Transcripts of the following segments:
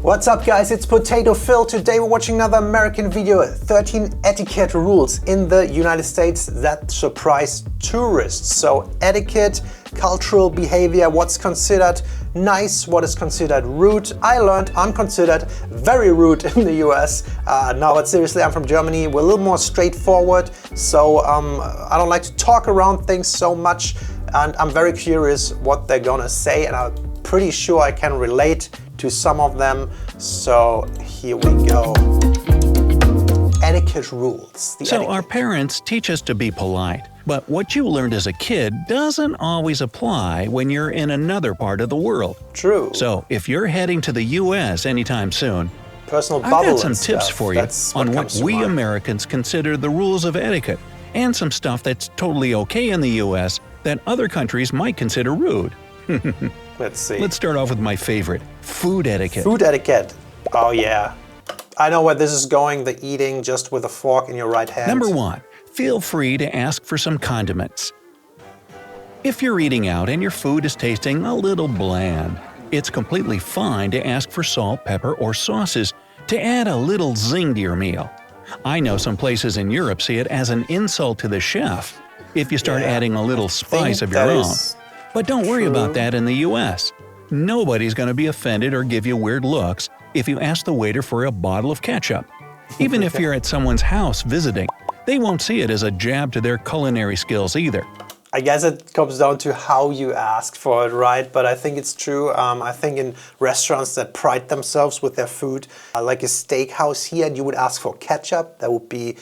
What's up guys, it's Potato Phil. Today we're watching another American video, 13 etiquette rules in the United States that surprise tourists. So etiquette, cultural behavior, what's considered nice, what is considered rude. I learned I'm considered very rude in the US. No, but seriously, I'm from Germany. We're a little more straightforward. So I don't like to talk around things so much. And I'm very curious what they're gonna say, and I'm pretty sure I can relate to some of them. So here we go. Etiquette rules. So our parents teach us to be polite, but what you learned as a kid doesn't always apply when you're in another part of the world. True. So if you're heading to the US anytime soon, Personal I've bubble got some and tips stuff. for you That's on what comes to we mind. Americans consider the rules of etiquette, and some stuff that's totally okay in the US that other countries might consider rude. Let's see. Let's start off with my favorite, food etiquette. Food etiquette. Oh yeah. I know where this is going, the eating just with a fork in your right hand. Number 1. Feel free to ask for some condiments. If you're eating out and your food is tasting a little bland, it's completely fine to ask for salt, pepper, or sauces to add a little zing to your meal. I know some places in Europe see it as an insult to the chef if you start adding a little spice of your own. But don't worry about that in the US. Nobody's going to be offended or give you weird looks if you ask the waiter for a bottle of ketchup. Even if you're at someone's house visiting, they won't see it as a jab to their culinary skills either. I guess it comes down to how you ask for it, right? But I think it's true. I think in restaurants that pride themselves with their food, like a steakhouse here, and you would ask for ketchup, that would be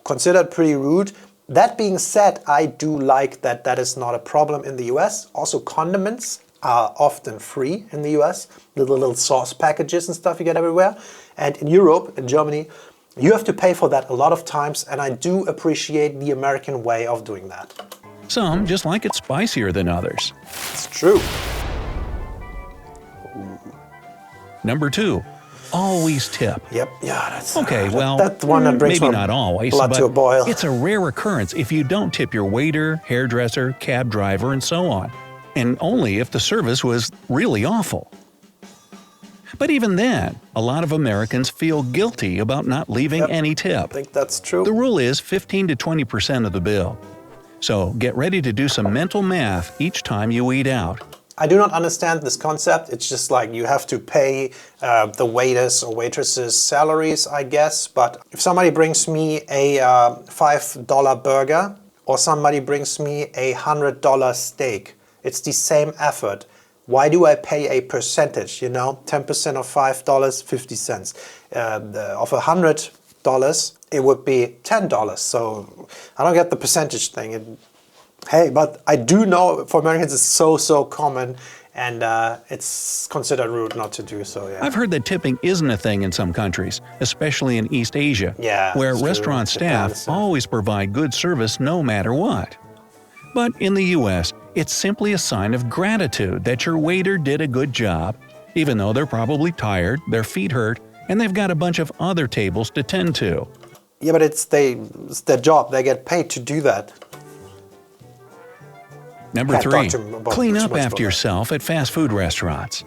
considered pretty rude. That being said, I do like that that is not a problem in the US. Also, condiments are often free in the US. Little sauce packages and stuff you get everywhere. And in Europe, in Germany, you have to pay for that a lot of times. And I do appreciate the American way of doing that. Some just like it spicier than others. It's true. Number 2. Always tip. Yep, yeah, that's Okay, well, that's one that brings maybe my not always, blood but to a boil. it's a rare occurrence if you don't tip your waiter, hairdresser, cab driver, and so on. And only if the service was really awful. But even then, a lot of Americans feel guilty about not leaving any I tip. think that's true. The rule is 15 to 20% of the bill. So get ready to do some mental math each time you eat out. I do not understand this concept. It's just like you have to pay the waiters or waitresses' salaries, I guess. But if somebody brings me a $5 burger or somebody brings me a $100 steak, it's the same effort. Why do I pay a percentage, you know? 10% of $5, 50 cents. Of $100, it would be $10. So I don't get the percentage thing. Hey, but I do know for Americans it's so common, and it's considered rude not to do so, yeah. I've heard that tipping isn't a thing in some countries, especially in East Asia, where that's true. restaurant staff always provide good service no matter what. But in the US, it's simply a sign of gratitude that your waiter did a good job, even though they're probably tired, their feet hurt, and they've got a bunch of other tables to tend to. Yeah, but it's their job. They get paid to do that. Number 3. Clean up after yourself at fast food restaurants.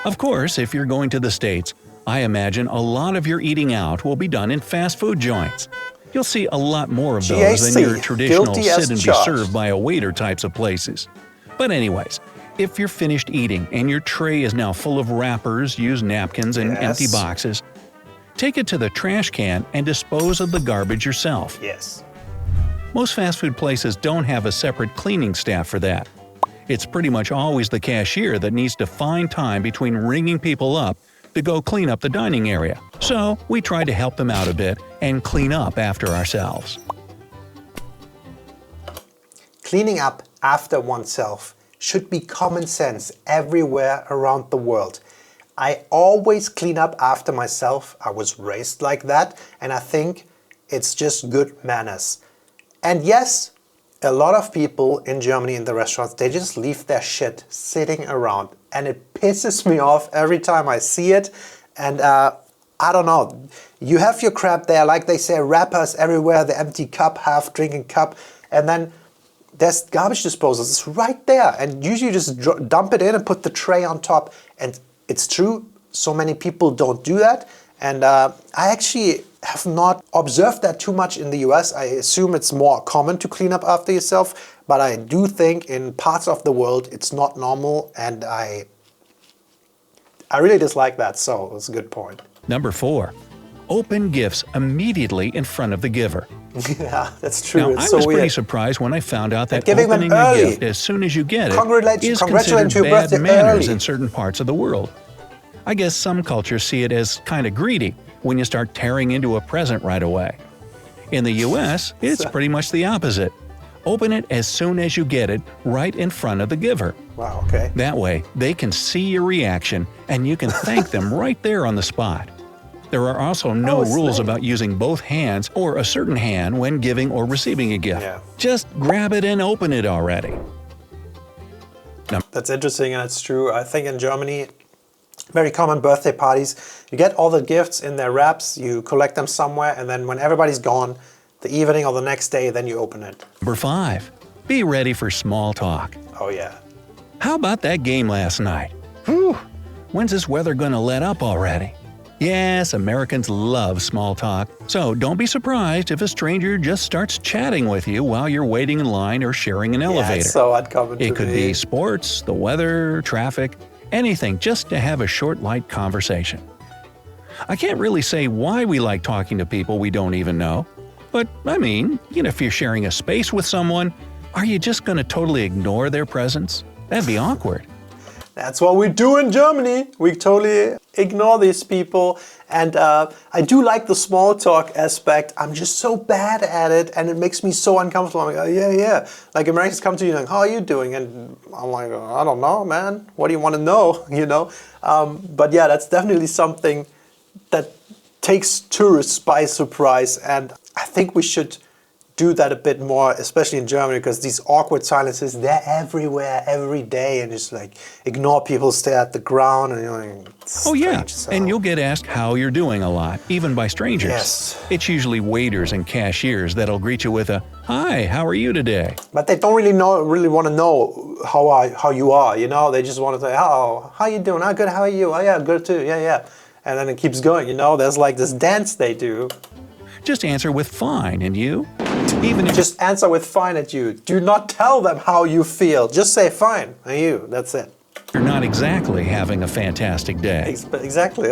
Of course, if you're going to the States, I imagine a lot of your eating out will be done in fast food joints. You'll see a lot more of those than your traditional sit and be served by a waiter types of places. But anyways, if you're finished eating and your tray is now full of wrappers, used napkins, and empty boxes, take it to the trash can and dispose of the garbage yourself. Yes. Most fast food places don't have a separate cleaning staff for that. It's pretty much always the cashier that needs to find time between ringing people up to go clean up the dining area. So we try to help them out a bit and clean up after ourselves. Cleaning up after oneself should be common sense everywhere around the world. I always clean up after myself. I was raised like that, and I think it's just good manners. And yes, a lot of people in Germany in the restaurants, they just leave their shit sitting around, and it pisses me off every time I see it. And I don't know, you have your crap there, like they say, wrappers everywhere, the empty cup, half drinking cup, and then there's garbage disposals. It's right there, and usually you just dump it in and put the tray on top. And it's true, so many people don't do that. And I actually have not observed that too much in the US. I assume it's more common to clean up after yourself, but I do think in parts of the world it's not normal, and I really dislike that, so it's a good point. Number 4. Open gifts immediately in front of the giver. Yeah, that's true. Now, it's I so was pretty weird. surprised when I found out that giving them opening a early. gift as soon as you get it is Congratulations considered to your bad birthday manners early. in certain parts of the world. I guess some cultures see it as kind of greedy when you start tearing into a present right away. In the US, it's pretty much the opposite. Open it as soon as you get it, right in front of the giver. Wow, okay. That way, they can see your reaction and you can thank them right there on the spot. There are also no rules about using both hands or a certain hand when giving or receiving a gift. Yeah. Just grab it and open it already. That's interesting, and it's true. I think in Germany, very common birthday parties, you get all the gifts in their wraps, you collect them somewhere, and then when everybody's gone, the evening or the next day, then you open it. Number 5. Be ready for small talk. Oh yeah. How about that game last night? Whew! When's this weather gonna let up already? Yes, Americans love small talk, so don't be surprised if a stranger just starts chatting with you while you're waiting in line or sharing an elevator. Yeah, it's so uncommon. It could be sports, the weather, traffic, anything just to have a short, light conversation. I can't really say why we like talking to people we don't even know, but I mean, if you're sharing a space with someone, are you just going to totally ignore their presence? That'd be awkward. That's what we do in Germany. We totally ignore these people. And I do like the small talk aspect. I'm just so bad at it, and it makes me so uncomfortable. I'm like, oh, yeah. Like Americans come to you like, how are you doing? And I'm like, I don't know, man. What do you want to know? But yeah, that's definitely something that takes tourists by surprise. And I think we should do that a bit more, especially in Germany, because these awkward silences, they're everywhere, every day, and just like ignore people, stare at the ground, and you're like, oh yeah, so. And you'll get asked how you're doing a lot, even by strangers. Yes. It's usually waiters and cashiers that'll greet you with a, "Hi, how are you today?" But they don't really want to know how you are, They just want to say, "Oh, how you doing? Oh, good, how are you? Oh yeah, good too, yeah." And then it keeps going, There's like this dance they do. Just answer with fine, and you? Even if just answer with fine at you. Do not tell them how you feel. Just say fine and you. That's it. you're not exactly having a fantastic day. Exactly.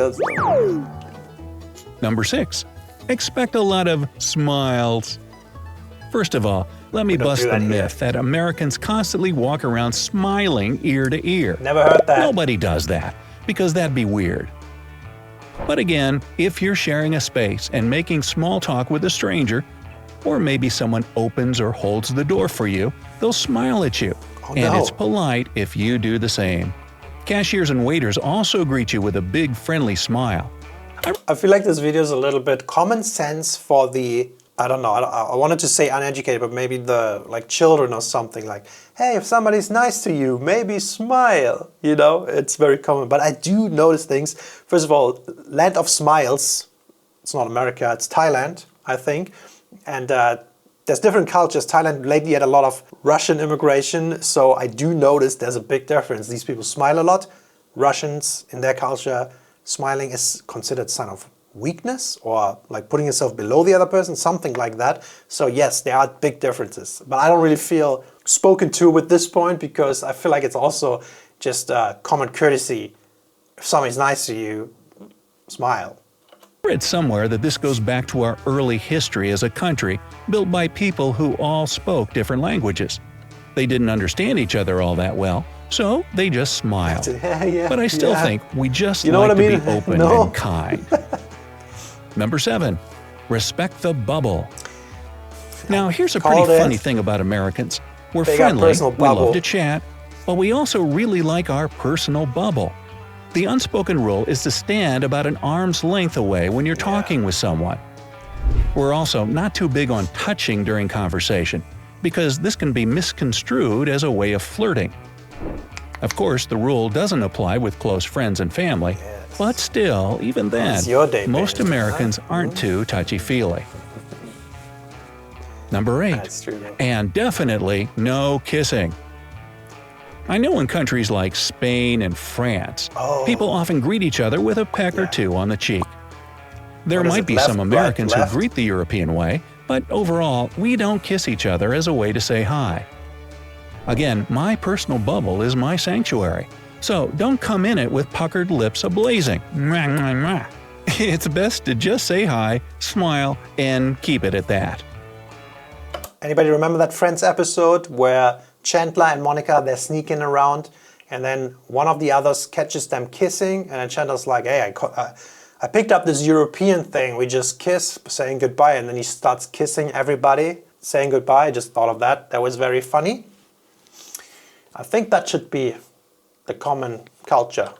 Number 6. Expect a lot of smiles. First of all, let me bust the myth that Americans constantly walk around smiling ear to ear. Never heard that. Nobody does that, because that'd be weird. But again, if you're sharing a space and making small talk with a stranger, or maybe someone opens or holds the door for you, they'll smile at you. And it's polite if you do the same. Cashiers and waiters also greet you with a big friendly smile. I feel like this video is a little bit common sense for the, I don't know, I wanted to say uneducated, but maybe the children or something like, hey, if somebody's nice to you, maybe smile, it's very common. But I do notice things. First of all, land of smiles, it's not America, it's Thailand, I think. And there's different cultures. Thailand lately had a lot of Russian immigration, so I do notice there's a big difference. These people smile a lot. Russians, in their culture, smiling is considered a sign of weakness or like putting yourself below the other person, something like that. So yes, there are big differences. But I don't really feel spoken to with this point because I feel like it's also just common courtesy. If somebody's nice to you, smile. I read somewhere that this goes back to our early history as a country built by people who all spoke different languages. They didn't understand each other all that well, so they just smiled. But I still think we just like to be open and kind. Number 7. Respect the bubble. Now here's a pretty funny thing about Americans. We're friendly, we love to chat, but we also really like our personal bubble. The unspoken rule is to stand about an arm's length away when you're talking with someone. We're also not too big on touching during conversation, because this can be misconstrued as a way of flirting. Of course, the rule doesn't apply with close friends and family, but still, even then, most Americans aren't too touchy-feely. Number 8. And definitely no kissing. I know in countries like Spain and France, people often greet each other with a peck or two on the cheek. There What is might it, be left, some right, Americans left? who greet the European way, but overall, we don't kiss each other as a way to say hi. Again, my personal bubble is my sanctuary, so don't come in it with puckered lips ablazing. Mwah, mwah, mwah. It's best to just say hi, smile, and keep it at that. Anybody remember that Friends episode where Chandler and Monica, they're sneaking around and then one of the others catches them kissing and then Chandler's like, hey, I picked up this European thing. We just kiss, saying goodbye, and then he starts kissing everybody, saying goodbye. I just thought of that. That was very funny. I think that should be the common culture.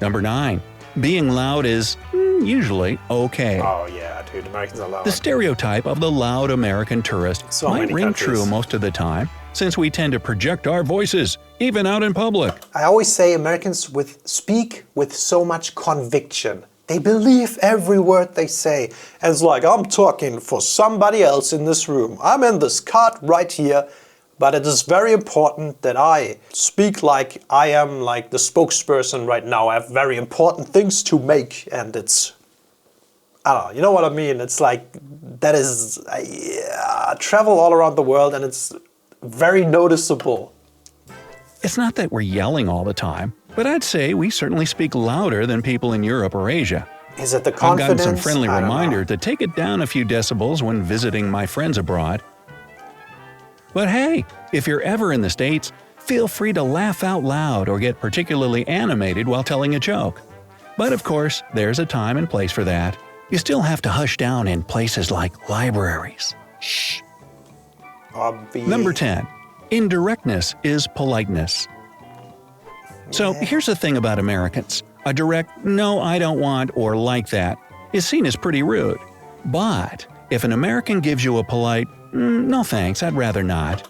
Number 9. Being loud is usually okay. Oh yeah, dude, Americans are loud. The stereotype of the loud American tourist So might many ring countries. true most of the time, since we tend to project our voices, even out in public. I always say Americans speak with so much conviction. They believe every word they say. And it's like, I'm talking for somebody else in this room. I'm in this cart right here. But it is very important that I speak like I am like the spokesperson right now. I have very important things to make, and it's, I don't know, you know what I mean? It's like, that is, I travel all around the world and it's very noticeable. It's not that we're yelling all the time, but I'd say we certainly speak louder than people in Europe or Asia. Is it the I've confidence? gotten some friendly I don't know. reminder to take it down a few decibels when visiting my friends abroad. But hey, if you're ever in the States, feel free to laugh out loud or get particularly animated while telling a joke. But of course, there's a time and place for that. You still have to hush down in places like libraries. Shh. Number 10. Indirectness is politeness. So here's the thing about Americans. A direct, no, I don't want, or like that, is seen as pretty rude. But if an American gives you a polite, no thanks, I'd rather not,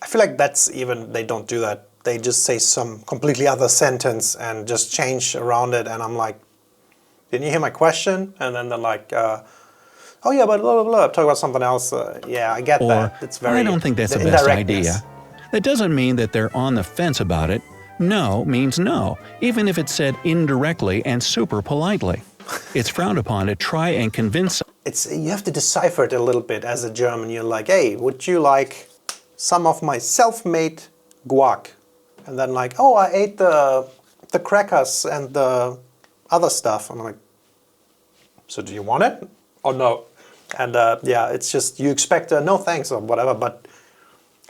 I feel like that's even, they don't do that. They just say some completely other sentence and just change around it. And I'm like, didn't you hear my question? And then they're like, oh yeah, but blah, blah, blah. I'm talking about something else. Yeah, I get or that. It's very, I don't think that's the best idea. That doesn't mean that they're on the fence about it. No means no, even if it's said indirectly and super politely. It's frowned upon to try and convince. You have to decipher it a little bit as a German. You're like, hey, would you like some of my self-made guac? And then like, oh, I ate the crackers and the other stuff. I'm like, so do you want it or no? And yeah, it's just, you expect a no thanks or whatever, but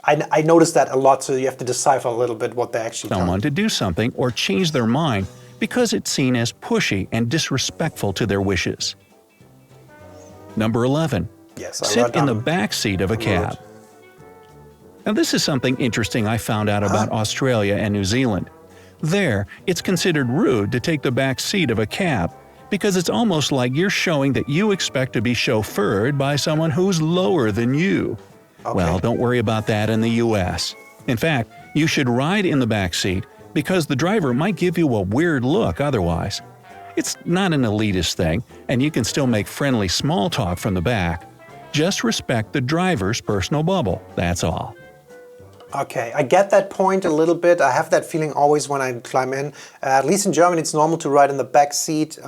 I noticed that a lot, so you have to decipher a little bit what they actually tell someone to do something or change their mind because it's seen as pushy and disrespectful to their wishes. Number 11. Yes, I sit wrote in the down back seat of a cab. Now this is something interesting I found out about Australia and New Zealand. There, it's considered rude to take the back seat of a cab because it's almost like you're showing that you expect to be chauffeured by someone who's lower than you. Okay. Well, don't worry about that in the US. In fact, you should ride in the back seat because the driver might give you a weird look otherwise. It's not an elitist thing, and you can still make friendly small talk from the back. Just respect the driver's personal bubble, that's all. Okay, I get that point a little bit. I have that feeling always when I climb in. At least in Germany, it's normal to ride in the back seat.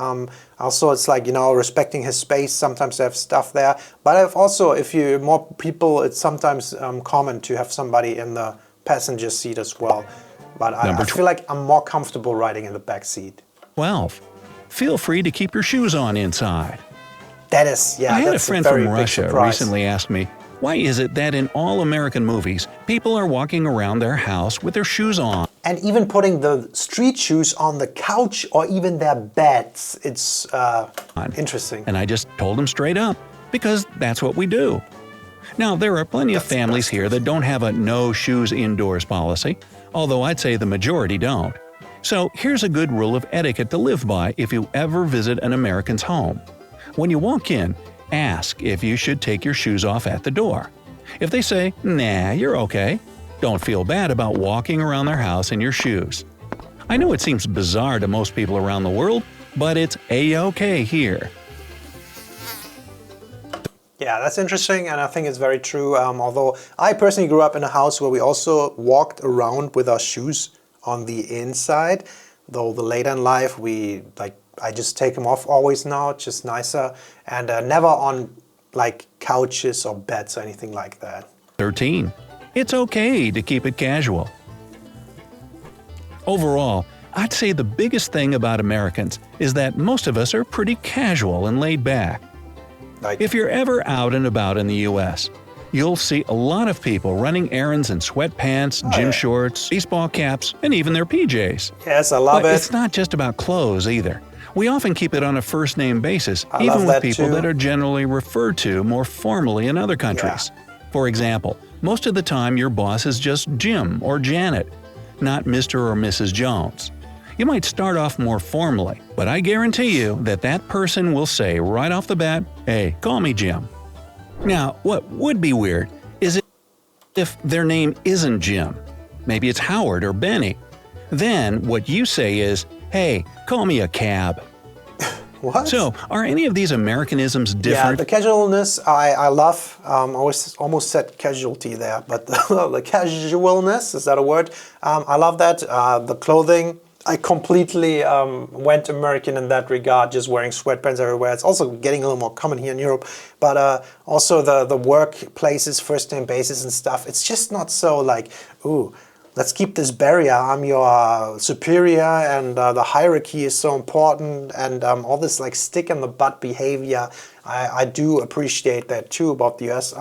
Also, it's like, you know, respecting his space. Sometimes they have stuff there. But I've also, if you more people, it's sometimes common to have somebody in the passenger seat as well. But I feel like I'm more comfortable riding in the back seat. 12. Feel free to keep your shoes on inside. That is, yeah, I had a that's friend very from big Russia surprise. recently ask me, why is it that in all American movies, people are walking around their house with their shoes on? And even putting the street shoes on the couch or even their beds, it's interesting. And I just told him straight up, because that's what we do. Now, there are plenty of families here that don't have a no shoes indoors policy, although I'd say the majority don't. So here's a good rule of etiquette to live by if you ever visit an American's home. When you walk in, ask if you should take your shoes off at the door. If they say, nah, you're okay, don't feel bad about walking around their house in your shoes. I know it seems bizarre to most people around the world, but it's A-okay here. Yeah, that's interesting, and I think it's very true. Although I personally grew up in a house where we also walked around with our shoes on the inside. Though the later in life, I just take them off always now, it's just nicer, and never on like couches or beds or anything like that. 13. It's okay to keep it casual. Overall, I'd say the biggest thing about Americans is that most of us are pretty casual and laid back. If you're ever out and about in the US, you'll see a lot of people running errands in sweatpants, gym shorts, baseball caps, and even their PJs. Yes, I love But it. it's not just about clothes either. We often keep it on a first-name basis, even with people that are generally referred to more formally in other countries. For example, most of the time your boss is just Jim or Janet, not Mr. or Mrs. Jones. You might start off more formally, but I guarantee you that that person will say right off the bat, "Hey, call me Jim." Now, what would be weird is if their name isn't Jim. Maybe it's Howard or Benny. Then what you say is, "Hey, call me a cab." What? So, are any of these Americanisms different? Yeah, the casualness I love. I almost said casualty there, but the casualness, is that a word? I love that. The clothing, I completely went American in that regard, just wearing sweatpants everywhere. It's also getting a little more common here in Europe. But also the workplaces, first-name basis and stuff, it's just not so like, ooh, let's keep this barrier. I'm your superior, and the hierarchy is so important, and all this like stick-in-the-butt behavior. I do appreciate that too about the US.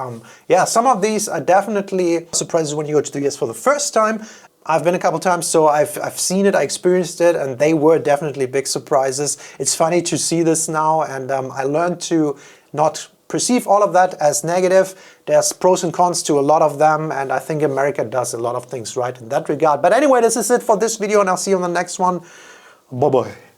Yeah, some of these are definitely surprises when you go to the US for the first time. I've been a couple times, so I've seen it, I experienced it, and they were definitely big surprises. It's funny to see this now, and I learned to not perceive all of that as negative. There's pros and cons to a lot of them, and I think America does a lot of things right in that regard. But anyway, this is it for this video, and I'll see you on the next one. Bye-bye.